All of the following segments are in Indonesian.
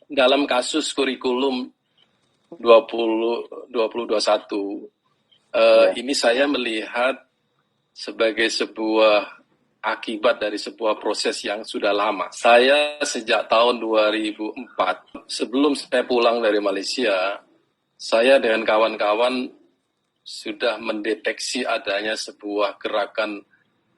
dalam kasus kurikulum 2021, ini saya melihat sebagai sebuah akibat dari sebuah proses yang sudah lama. Saya sejak tahun 2004, sebelum saya pulang dari Malaysia, saya dengan kawan-kawan sudah mendeteksi adanya sebuah gerakan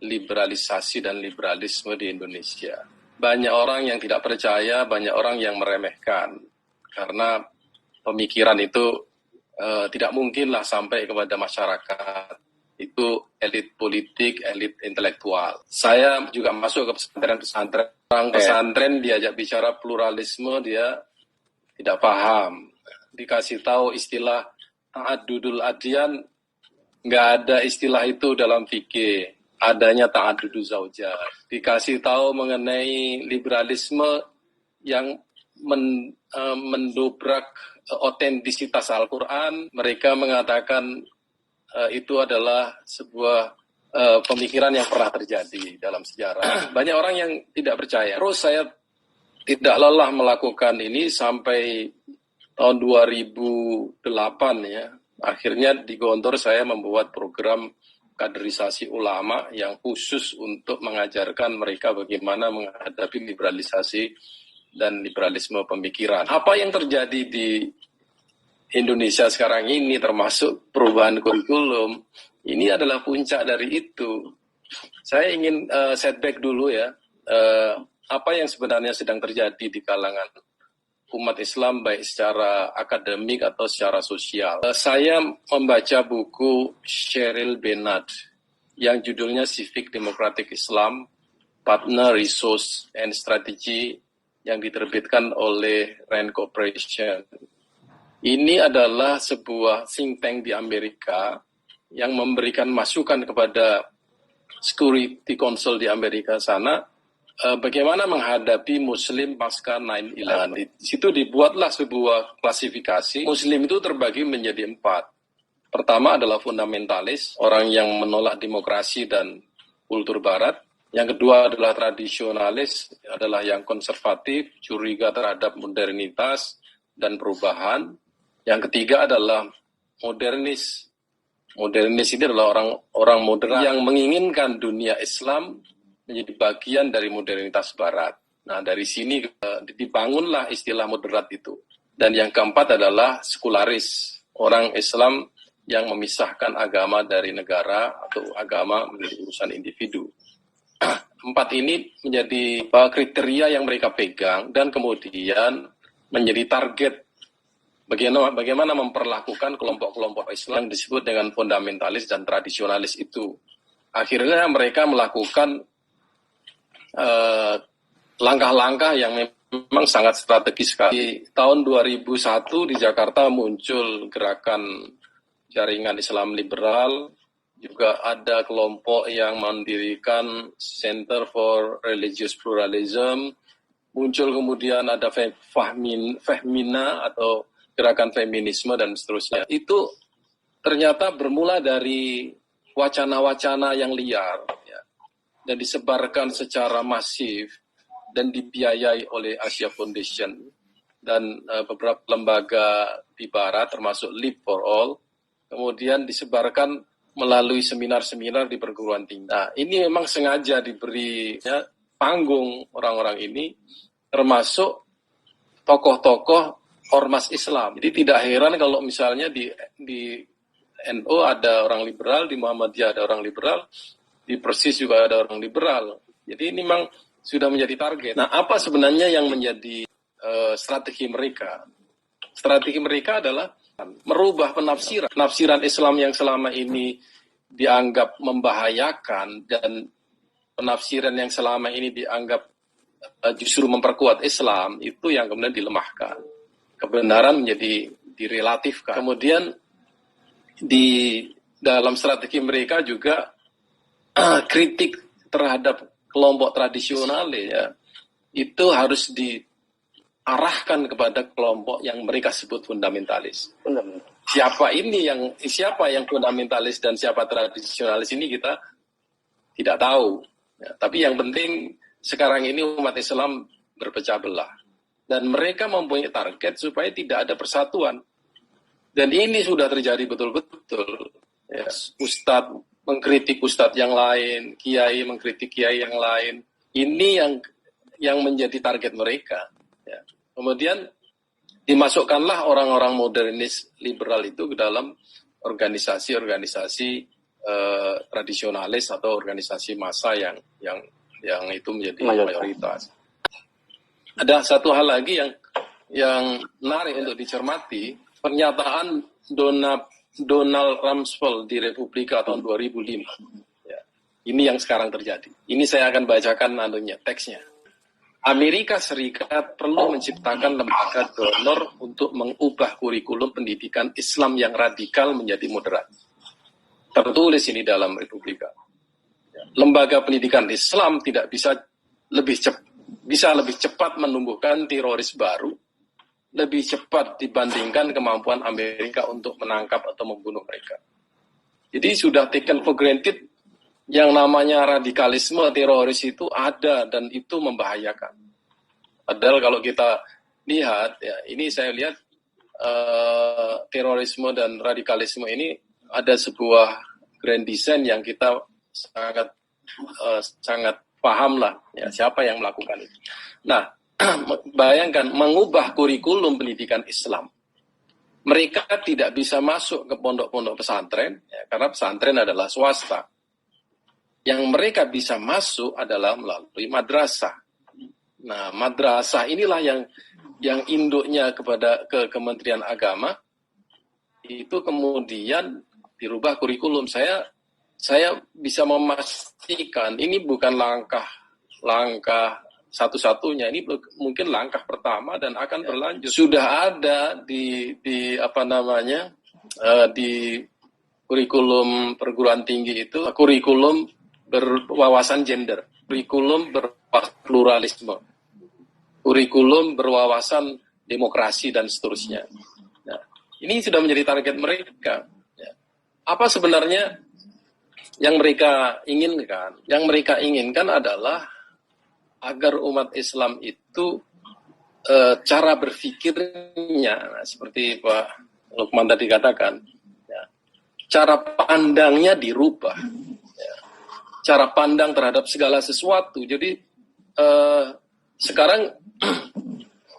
liberalisasi dan liberalisme di Indonesia. Banyak orang yang tidak percaya, banyak orang yang meremehkan, karena pemikiran itu tidak mungkinlah sampai kepada masyarakat. Itu elit politik, elit intelektual. Saya juga masuk ke pesantren-pesantren. Orang pesantren diajak bicara pluralisme, dia tidak paham. Dikasih tahu istilah ta'adudul adyan, nggak ada istilah itu dalam fikih. Adanya ta'adudu zaujah. Dikasih tahu mengenai liberalisme yang mendobrak otentisitas Al-Quran, mereka mengatakan itu adalah sebuah pemikiran yang pernah terjadi dalam sejarah. Banyak orang yang tidak percaya. Terus saya tidak lelah melakukan ini sampai tahun 2008 ya. Akhirnya di Gontor saya membuat program kaderisasi ulama yang khusus untuk mengajarkan mereka bagaimana menghadapi liberalisasi dan liberalisme pemikiran. Apa yang terjadi di Indonesia sekarang ini, termasuk perubahan kurikulum, ini adalah puncak dari itu. Saya ingin setback dulu ya, apa yang sebenarnya sedang terjadi di kalangan umat Islam, baik secara akademik atau secara sosial. Saya membaca buku Sheryl Benard yang judulnya Civic Democratic Islam, Partner, Resource, and Strategy, yang diterbitkan oleh Rand Corporation. Ini adalah sebuah think tank di Amerika yang memberikan masukan kepada Security Council di Amerika sana, bagaimana menghadapi Muslim pasca 9/11. Di situ dibuatlah sebuah klasifikasi. Muslim itu terbagi menjadi 4. Pertama adalah fundamentalis, orang yang menolak demokrasi dan kultur barat. Yang kedua adalah tradisionalis, adalah yang konservatif, curiga terhadap modernitas dan perubahan. Yang ketiga adalah modernis. Modernis ini adalah orang moderat yang menginginkan dunia Islam menjadi bagian dari modernitas Barat. Nah, dari sini dibangunlah istilah moderat itu. Dan yang keempat adalah sekularis, orang Islam yang memisahkan agama dari negara atau agama menjadi urusan individu. 4 ini menjadi kriteria yang mereka pegang dan kemudian menjadi target bagaimana memperlakukan kelompok-kelompok Islam yang disebut dengan fundamentalis dan tradisionalis itu. Akhirnya mereka melakukan langkah-langkah yang memang sangat strategis sekali. Di tahun 2001 di Jakarta muncul gerakan jaringan Islam liberal, juga ada kelompok yang mendirikan Center for Religious Pluralism, muncul kemudian ada Fehmina atau gerakan feminisme dan seterusnya. Itu ternyata bermula dari wacana-wacana yang liar, ya, dan disebarkan secara masif dan dibiayai oleh Asia Foundation dan beberapa lembaga di Barat termasuk Leap for All, kemudian disebarkan melalui seminar-seminar di perguruan tinggi. Nah, ini memang sengaja diberi panggung orang-orang ini, termasuk tokoh-tokoh ormas Islam. Jadi tidak heran kalau misalnya di NU ada orang liberal, di Muhammadiyah ada orang liberal, di Persis juga ada orang liberal. Jadi ini memang sudah menjadi target. Nah, apa sebenarnya yang menjadi strategi mereka? Strategi mereka adalah merubah penafsiran Islam yang selama ini dianggap membahayakan dan penafsiran yang selama ini dianggap justru memperkuat Islam, itu yang kemudian dilemahkan. Kebenaran menjadi direlatifkan. Kemudian di dalam strategi mereka juga kritik terhadap kelompok tradisional ya, itu harus diarahkan kepada kelompok yang mereka sebut fundamentalis. Siapa yang fundamentalis dan siapa tradisionalis ini kita tidak tahu. Ya, tapi yang penting sekarang ini umat Islam berpecah belah. Dan mereka mempunyai target supaya tidak ada persatuan. Dan ini sudah terjadi betul-betul. Ya, ustadz mengkritik ustadz yang lain, kiai mengkritik kiai yang lain. Ini yang menjadi target mereka. Ya. Kemudian dimasukkanlah orang-orang modernis liberal itu ke dalam organisasi-organisasi tradisionalis atau organisasi massa yang itu menjadi mayoritas. Ada satu hal lagi yang menarik untuk dicermati, pernyataan Donald Rumsfeld di Republika tahun 2005. Ya. Ini yang sekarang terjadi. Ini saya akan bacakan teksnya. Amerika Serikat perlu menciptakan lembaga donor untuk mengubah kurikulum pendidikan Islam yang radikal menjadi moderat. Tertulis ini dalam Republika. Lembaga pendidikan Islam tidak bisa lebih cepat menumbuhkan teroris baru, lebih cepat dibandingkan kemampuan Amerika untuk menangkap atau membunuh mereka. Jadi sudah taken for granted yang namanya radikalisme teroris itu ada dan itu membahayakan. Padahal kalau kita lihat, ya ini saya lihat terorisme dan radikalisme ini ada sebuah grand design yang kita sangat paham lah, ya siapa yang melakukan itu. Nah, bayangkan mengubah kurikulum pendidikan Islam. Mereka tidak bisa masuk ke pondok-pondok pesantren, ya, karena pesantren adalah swasta. Yang mereka bisa masuk adalah melalui madrasah. Nah, madrasah inilah yang induknya ke Kementerian Agama, itu kemudian dirubah kurikulum. Saya bisa memastikan ini bukan langkah satu-satunya, ini mungkin langkah pertama dan akan berlanjut. Sudah ada di kurikulum perguruan tinggi itu kurikulum berwawasan gender, kurikulum berpluralisme, kurikulum berwawasan demokrasi dan seterusnya. Nah, ini sudah menjadi target mereka. Apa sebenarnya yang mereka inginkan? Yang mereka inginkan adalah agar umat Islam itu cara berpikirnya, seperti Pak Lukman tadi katakan, ya, cara pandangnya dirubah, ya, cara pandang terhadap segala sesuatu. Jadi sekarang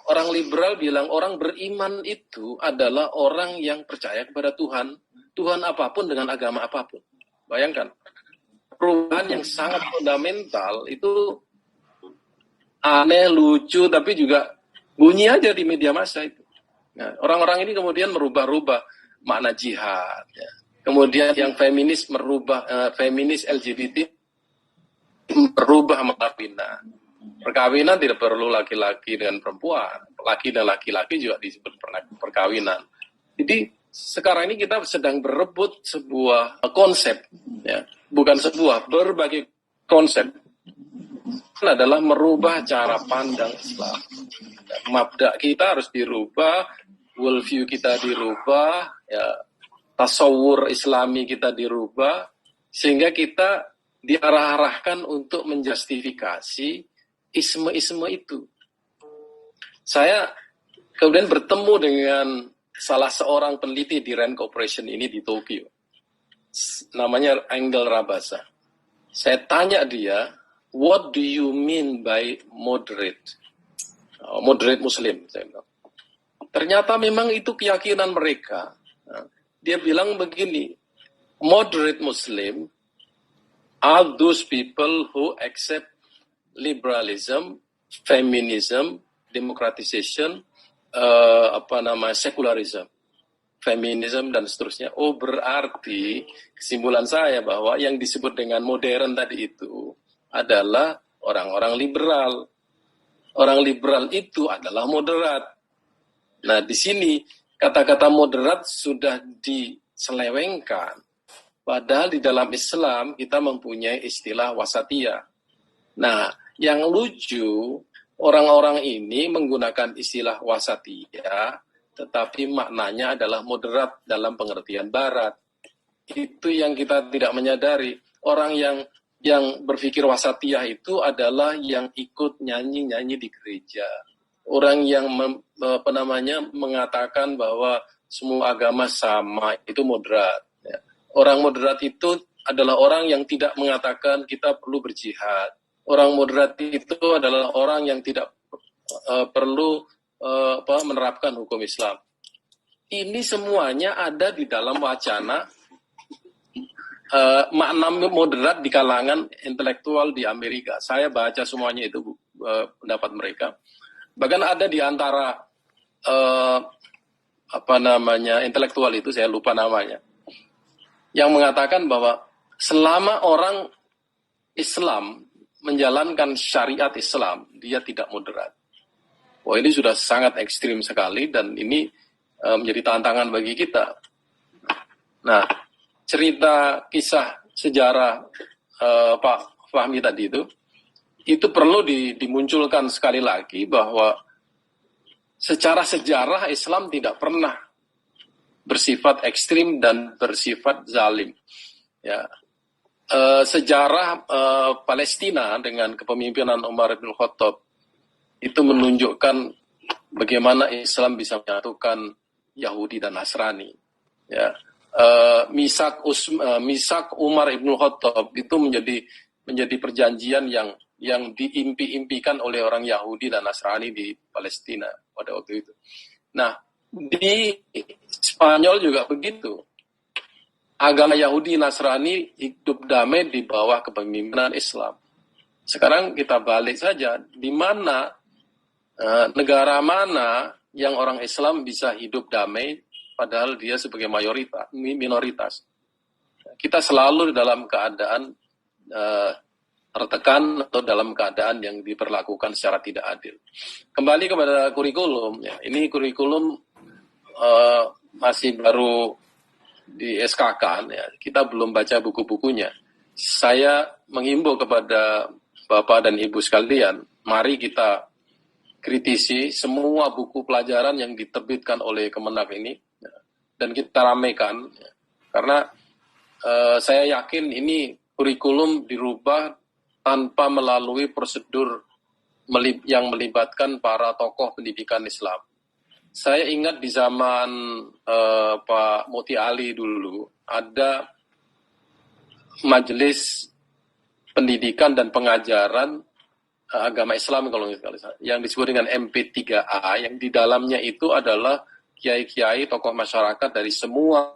orang liberal bilang orang beriman itu adalah orang yang percaya kepada Tuhan apapun dengan agama apapun. Bayangkan, perubahan yang sangat fundamental itu aneh, lucu, tapi juga bunyi aja di media massa itu. Nah, orang-orang ini kemudian merubah-rubah makna jihad. Ya. Kemudian yang feminis feminis LGBT merubah perkawinan. Perkawinan tidak perlu laki-laki dengan perempuan, laki dan laki-laki juga disebut perkawinan. Jadi sekarang ini kita sedang berebut sebuah konsep, ya, bukan berbagai konsep. Adalah merubah cara pandang Islam. Mabda kita harus dirubah, worldview kita dirubah, ya, tasawur Islami kita dirubah, sehingga kita diarah-arahkan untuk menjustifikasi isme-isme itu. Saya kemudian bertemu dengan salah seorang peneliti di Rand Corporation ini di Tokyo. Namanya Engel Rabasa. Saya tanya dia, what do you mean by moderate? Moderate Muslim, saya bilang. Ternyata memang itu keyakinan mereka. Dia bilang begini, moderate Muslim are those people who accept liberalism, feminism, democratization, sekularisme, feminisme dan seterusnya. Oh, berarti kesimpulan saya bahwa yang disebut dengan modern tadi itu adalah orang-orang liberal. Orang liberal itu adalah moderat. Nah, di sini kata-kata moderat sudah diselewengkan. Padahal di dalam Islam kita mempunyai istilah wasatiyah. Nah, yang lucu, orang-orang ini menggunakan istilah wasatiyah, tetapi maknanya adalah moderat dalam pengertian barat. Itu yang kita tidak menyadari. Orang yang berpikir wasatiyah itu adalah yang ikut nyanyi-nyanyi di gereja. orang yang mengatakan bahwa semua agama sama itu moderat. Ya. Orang moderat itu adalah orang yang tidak mengatakan kita perlu berjihad. Orang moderat itu adalah orang yang tidak perlu menerapkan hukum Islam. Ini semuanya ada di dalam wacana makna moderat di kalangan intelektual di Amerika. Saya baca semuanya itu pendapat mereka. Bahkan ada di antara intelektual itu, saya lupa namanya, yang mengatakan bahwa selama orang Islam menjalankan syariat Islam, dia tidak moderat. Wah, ini sudah sangat ekstrim sekali dan ini menjadi tantangan bagi kita. Nah, cerita kisah sejarah Pak Fahmi tadi itu perlu dimunculkan sekali lagi bahwa secara sejarah Islam tidak pernah bersifat ekstrim dan bersifat zalim. Ya, sejarah Palestina dengan kepemimpinan Umar bin Khattab itu menunjukkan bagaimana Islam bisa menyatukan Yahudi dan Nasrani. Ya, misak Umar bin Khattab itu menjadi perjanjian yang diimpi-impikan oleh orang Yahudi dan Nasrani di Palestina pada waktu itu. Nah, di Spanyol juga begitu. Agama Yahudi Nasrani hidup damai di bawah kepemimpinan Islam. Sekarang kita balik saja, di mana negara mana yang orang Islam bisa hidup damai padahal dia sebagai minoritas. Kita selalu dalam keadaan tertekan atau dalam keadaan yang diperlakukan secara tidak adil. Kembali kepada kurikulum, ya. Ini kurikulum masih baru di SK-kan, ya. Kita belum baca buku-bukunya. Saya menghimbau kepada Bapak dan Ibu sekalian, mari kita kritisi semua buku pelajaran yang diterbitkan oleh Kemenak ini, ya, dan kita ramekan, ya. Karena saya yakin ini kurikulum dirubah tanpa melalui prosedur yang melibatkan para tokoh pendidikan Islam. Saya ingat di zaman Pak Muti Ali dulu, ada majelis pendidikan dan pengajaran agama Islam kalau yang disebut dengan MP3A, yang di dalamnya itu adalah kiai-kiai tokoh masyarakat dari semua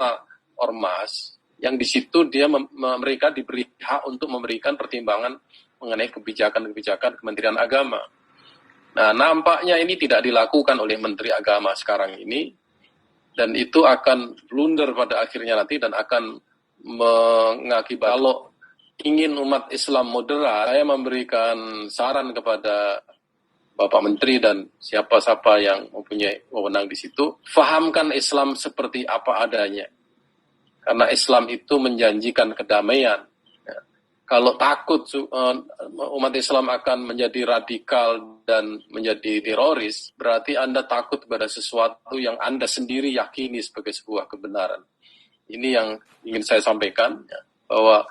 ormas, yang di situ mereka diberi hak untuk memberikan pertimbangan mengenai kebijakan-kebijakan Kementerian Agama. Nah, nampaknya ini tidak dilakukan oleh Menteri Agama sekarang ini, dan itu akan blunder pada akhirnya nanti dan akan mengakibatkan, kalau ingin umat Islam moderat, saya memberikan saran kepada Bapak Menteri dan siapa-siapa yang mempunyai wewenang di situ, fahamkan Islam seperti apa adanya. Karena Islam itu menjanjikan kedamaian. Kalau takut umat Islam akan menjadi radikal dan menjadi teroris, berarti Anda takut pada sesuatu yang Anda sendiri yakini sebagai sebuah kebenaran. Ini yang ingin saya sampaikan, ya, bahwa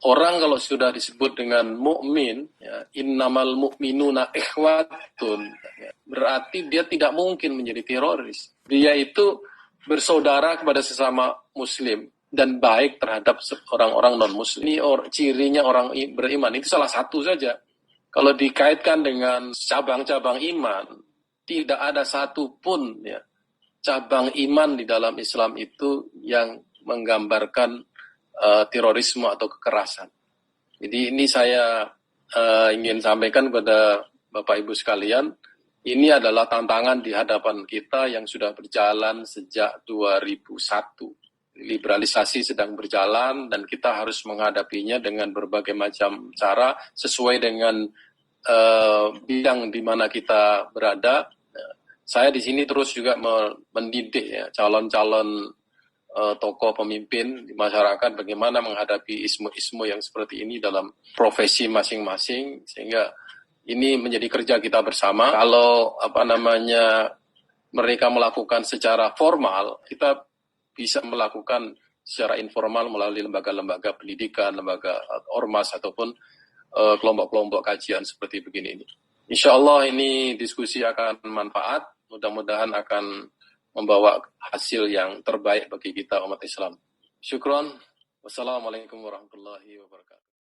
orang kalau sudah disebut dengan mukmin, ya, innamal mu'minuna ikhwatun, ya, berarti dia tidak mungkin menjadi teroris. Dia itu bersaudara kepada sesama muslim dan baik terhadap orang-orang non-muslim. Ini cirinya orang beriman. Itu salah satu saja. Kalau dikaitkan dengan cabang-cabang iman, tidak ada satu pun, ya, cabang iman di dalam Islam itu yang menggambarkan terorisme atau kekerasan. Jadi ini saya ingin sampaikan kepada Bapak Ibu sekalian, ini adalah tantangan di hadapan kita yang sudah berjalan sejak 2001. Liberalisasi sedang berjalan dan kita harus menghadapinya dengan berbagai macam cara sesuai dengan bidang di mana kita berada. Saya di sini terus juga mendidik, ya, calon-calon tokoh pemimpin di masyarakat bagaimana menghadapi ismu-ismu yang seperti ini dalam profesi masing-masing, sehingga ini menjadi kerja kita bersama. Kalau mereka melakukan secara formal, kita bisa melakukan secara informal melalui lembaga-lembaga pendidikan, lembaga ormas ataupun kelompok-kelompok kajian seperti begini ini. Insya Allah ini diskusi akan manfaat, mudah-mudahan akan membawa hasil yang terbaik bagi kita umat Islam. Syukron. Wassalamualaikum warahmatullahi wabarakatuh.